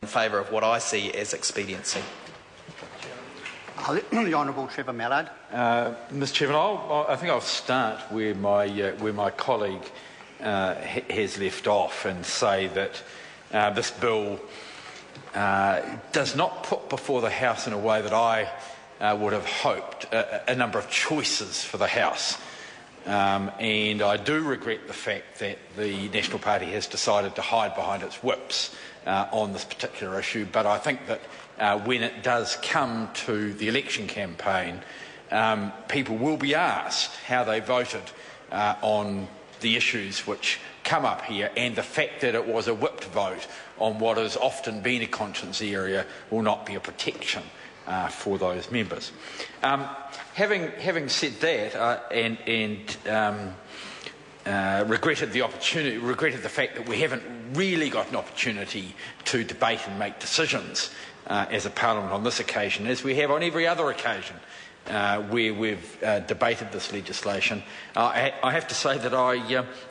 in favour of what I see as expediency. The Honourable Trevor Mallard. Mr. Chairman, I think I'll start where my colleague has left off and say that this bill does not put before the House in a way that I would have hoped a number of choices for the House. And I do regret the fact that the National Party has decided to hide behind its whips on this particular issue, but I think that when it does come to the election campaign, people will be asked how they voted on the issues which come up here, and the fact that it was a whipped vote on what has often been a conscience area will not be a protection for those members. Having said that, regretted the fact that we haven't really got an opportunity to debate and make decisions as a Parliament on this occasion, as we have on every other occasion where we've debated this legislation. I have to say that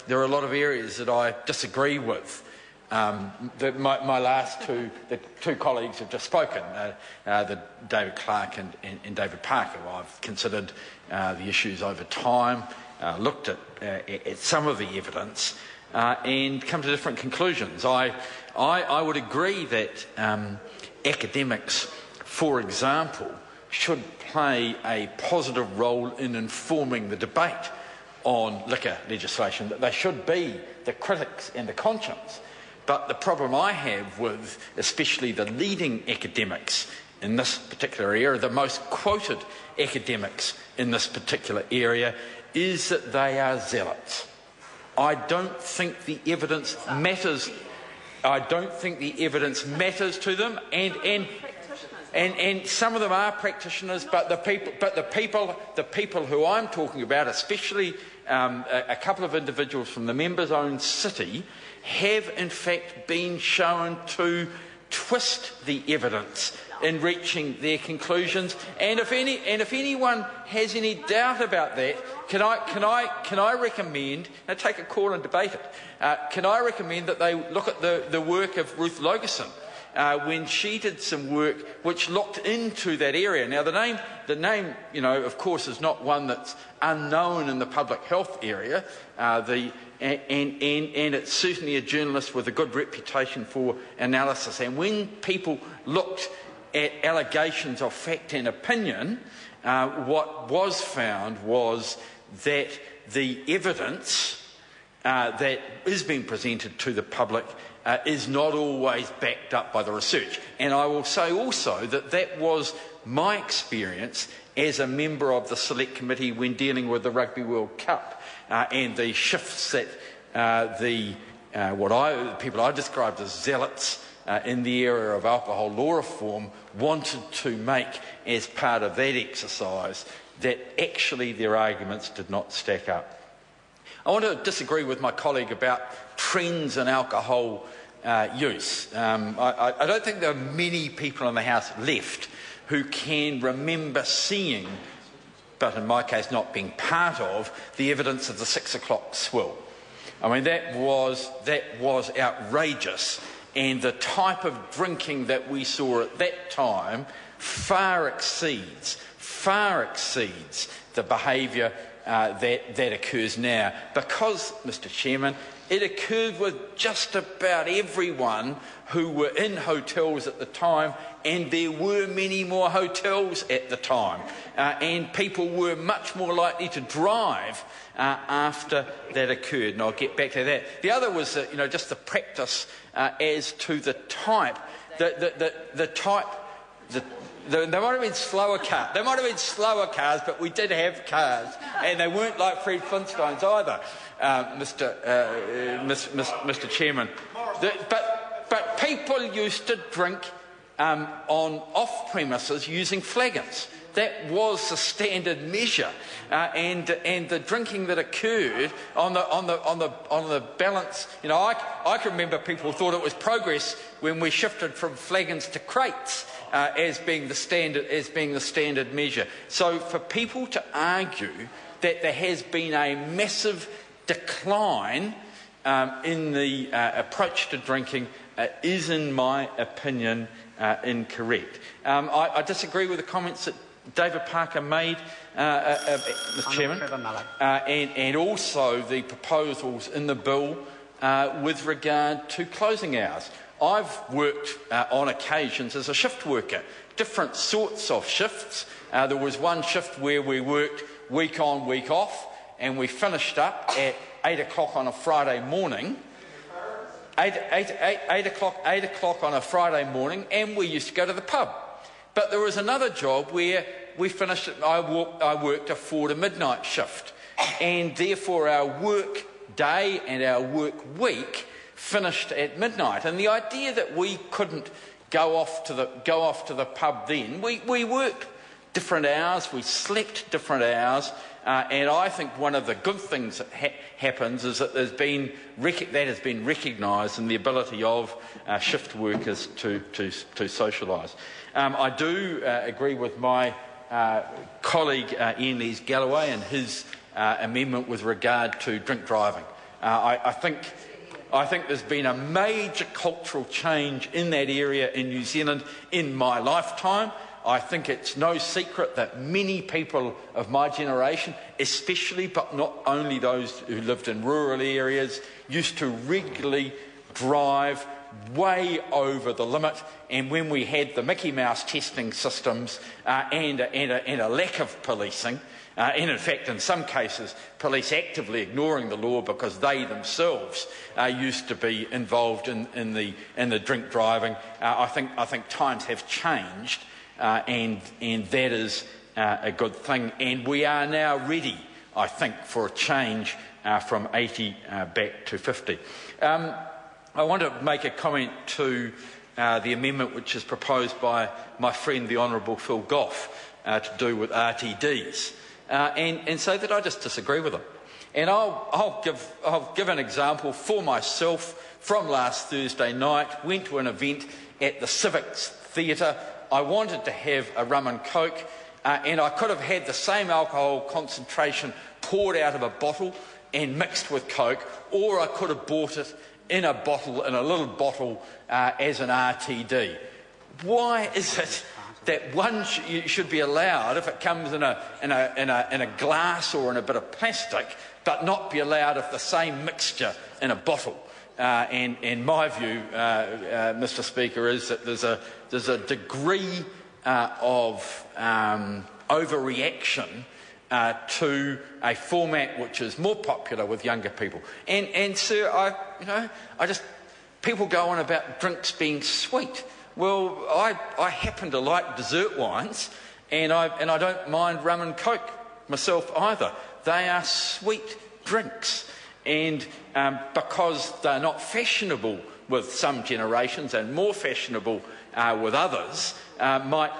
there are a lot of areas that I disagree with. My last two colleagues have just spoken, David Clark and David Parker. I've considered the issues over time, looked at some of the evidence and come to different conclusions. I would agree that academics, for example, should play a positive role in informing the debate on liquor legislation, that they should be the critics and the conscience. But the problem I have with especially the leading academics in this particular area, the most quoted academics in this particular area, is that they are zealots. I don't think the evidence matters. I don't think the evidence matters to them, and some of them are practitioners, but the people who I'm talking about, especially a couple of individuals from the member's own city, have in fact been shown to twist the evidence in reaching their conclusions. And if anyone has any doubt about that, can I recommend, now take a call and debate it, can I recommend that they look at the work of Ruth Logerson when she did some work which looked into that area. Now the name, of course, is not one that's unknown in the public health area, and it's certainly a journalist with a good reputation for analysis. And when people looked at allegations of fact and opinion, what was found was that the evidence that is being presented to the public is not always backed up by the research. And I will say also that was my experience as a member of the Select Committee when dealing with the Rugby World Cup and the shifts that people I described as zealots in the area of alcohol law reform wanted to make as part of that exercise, that actually their arguments did not stack up. I want to disagree with my colleague about trends in alcohol use. I don't think there are many people in the House left who can remember seeing, but in my case not being part of, the evidence of the 6 o'clock swill. I mean, that was outrageous, and the type of drinking that we saw at that time far exceeds the behaviour that occurs now, because, Mr. Chairman, it occurred with just about everyone who were in hotels at the time, and there were many more hotels at the time, and people were much more likely to drive after that occurred, and I'll get back to that. The other was just the practice as to the type, there might have been slower cars. There might have been slower cars, but we did have cars, and they weren't like Fred Flintstones either, Mr. Chairman. But people used to drink on off premises using flagons. That was the standard measure, and the drinking that occurred on the balance. I can remember people thought it was progress when we shifted from flagons to crates as being the standard measure. So for people to argue that there has been a massive decline in the approach to drinking, is, in my opinion, incorrect. I disagree with the comments that David Parker made, Mr. Chairman, and also the proposals in the bill with regard to closing hours. I've worked on occasions as a shift worker, different sorts of shifts. There was one shift where we worked week on, week off, and we finished up at 8 o'clock on a Friday morning. 8 o'clock on a Friday morning, and we used to go to the pub. But there was another job where we finished. I worked a 4 to midnight shift, and therefore our work day and our work week finished at midnight. And the idea that we couldn't go off to the pub then, we worked different hours, we slept different hours. And I think one of the good things that happens is that that has been recognised in the ability of shift workers to socialise. I do agree with my colleague Ian Lees-Galloway and his amendment with regard to drink driving. I think there's been a major cultural change in that area in New Zealand in my lifetime. I think it's no secret that many people of my generation, especially but not only those who lived in rural areas, used to regularly drive way over the limit. And when we had the Mickey Mouse testing systems and a lack of policing, and in fact in some cases police actively ignoring the law because they themselves used to be involved in the drink driving, I think times have changed. And that is a good thing. And we are now ready, I think, for a change from 80 back to 50. I want to make a comment to the amendment which is proposed by my friend the Honourable Phil Goff to do with RTDs, and say that I just disagree with him. And I'll give an example for myself from last Thursday night. Went to an event at the Civics Theatre. I wanted to have a rum and coke, and I could have had the same alcohol concentration poured out of a bottle and mixed with coke, or I could have bought it in a little bottle as an RTD. Why is it that one should be allowed if it comes in a glass or in a bit of plastic, but not be allowed if the same mixture in a bottle? And my view, Mr. Speaker, is that there's a degree of overreaction to a format which is more popular with younger people. And sir, people go on about drinks being sweet. Well, I happen to like dessert wines, and I don't mind rum and coke myself either. They are sweet drinks. And because they're not fashionable with some generations and more fashionable with others, might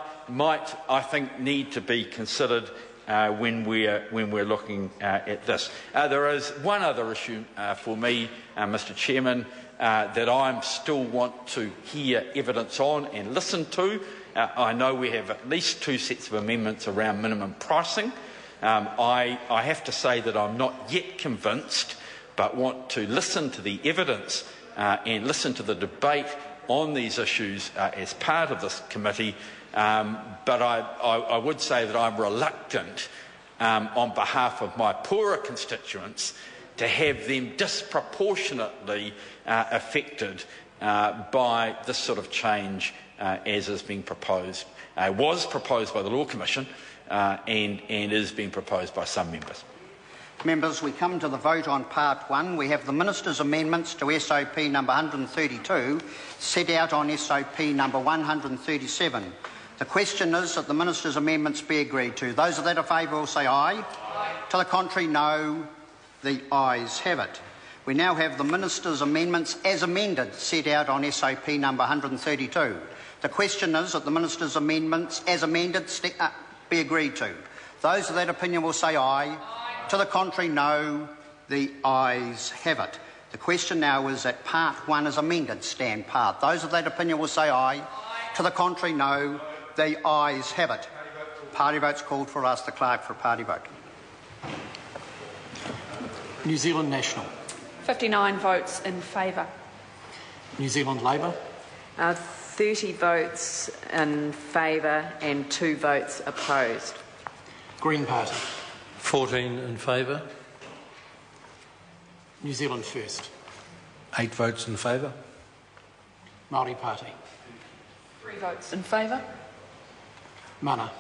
I think need to be considered when we're looking at this. There is one other issue for me, Mr. Chairman, that I still want to hear evidence on and listen to. I know we have at least 2 sets of amendments around minimum pricing. I have to say that I'm not yet convinced, but want to listen to the evidence and listen to the debate on these issues as part of this committee. But I would say that I'm reluctant on behalf of my poorer constituents to have them disproportionately affected by this sort of change as is being proposed. Was proposed by the Law Commission and is being proposed by some members. Members, we come to the vote on Part 1. We have the Minister's amendments to SOP number 132 set out on SOP number 137. The question is that the Minister's amendments be agreed to. Those that are in favour will say aye. Aye. To the contrary, no. The ayes have it. We now have the Minister's amendments as amended set out on SOP number 132. The question is that the Minister's amendments as amended be agreed to. Those of that opinion will say aye. Aye. To the contrary, no. The ayes have it. The question now is that Part 1 as amended stand part. Those of that opinion will say aye. Aye. To the contrary, no. The ayes have it. Party vote's called for. Ask the clerk for a party vote. New Zealand National. 59 votes in favour. New Zealand Labour. 30 votes in favour and 2 votes opposed. Green Party. 14 in favour. New Zealand First. 8 votes in favour. Māori Party. 3 votes in favour. Mana.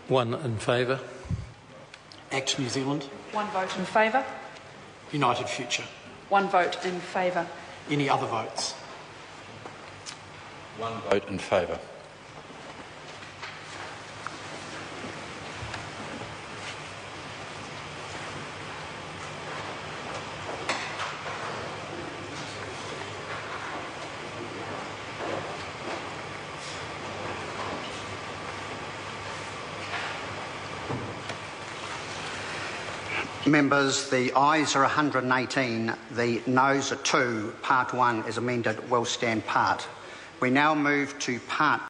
1 in favour. Act New Zealand. 1 vote in favour. United Future. 1 vote in favour. Any other votes? 1 vote in favour. Members, the ayes are 118, the noes are 2. Part 1 is amended will stand part. We now move to Part